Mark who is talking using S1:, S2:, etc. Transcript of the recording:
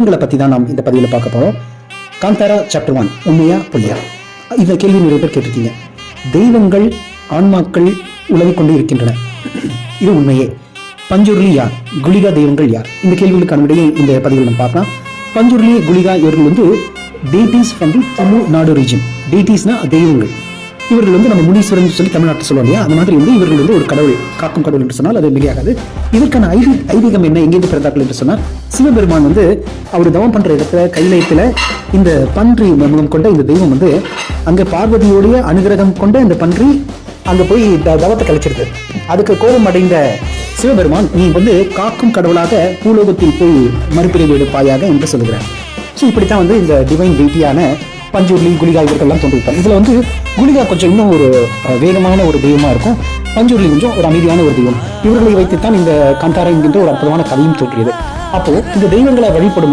S1: உங்களை பற்றி தான் நாம் இந்த பதிவில் பார்க்க போகிறோம். காந்தாரா சாப்டர் 1, உண்மையா பொய்யா? இந்த கேள்வி நிறைய பேர் கேட்டிருக்கீங்க. தெய்வங்கள் ஆன்மாக்கள் உலவிக் கொண்டு இருக்கின்றன, இது உண்மையே? பஞ்சுருளி யார்? குளிகா தெய்வங்கள் யார்? இந்த கேள்விகளுக்கான விடையை இந்த பதிவில் நம்ம பார்க்கலாம். பஞ்சுருளி, குளிகா இவர்கள் deities from the Tamil Nadu region. டேட்டிஸ்னா தெய்வங்கள். இவர்கள் நம்ம முனீஸ்வரன் சொல்லி தமிழ்நாட்டில் சொல்லுவோம் இல்லையா, அந்த மாதிரி இவர்கள் ஒரு கடவுள், காக்கும் கடவுள் என்று சொன்னால் அது மிகையாகாது. இதற்கான ஐதீகம் என்ன, எங்கேருந்து பிறந்தார்கள் என்று சொன்னால், சிவபெருமான் அவர் தவம் பண்ற இடத்துல கைலாயத்துல இந்த பன்றி முகம் கொண்ட இந்த தெய்வம் அங்க பார்வதியோடைய அனுகிரகம் கொண்ட இந்த பன்றி அங்க போய் தவத்தை கழிச்சிருது. அதுக்கு கோபம் அடைந்த சிவபெருமான், நீ காக்கும் கடவுளாக பூலோகத்தில் போய் மறுபிரிவு எடுப்பாயாக என்று சொல்லுகிறார். ஸோ இப்படித்தான் இந்த டிவைன் டெய்ட்டியான பஞ்சுருளி, குளிகா இவர்கள்லாம் தோன்றிருப்பாங்க. இதுல குளிகா கொஞ்சம் இன்னும் ஒரு வேகமான ஒரு தெய்வமா இருக்கும், பஞ்சுருளி கொஞ்சம் ஒரு அமைதியான ஒரு தெய்வம். இவர்களை வைத்துத்தான் இந்த காந்தாரா என்கின்ற ஒரு அற்புதமான கதையும் தோன்றியது. அப்போ இந்த தெய்வங்களை வழிபடும் போது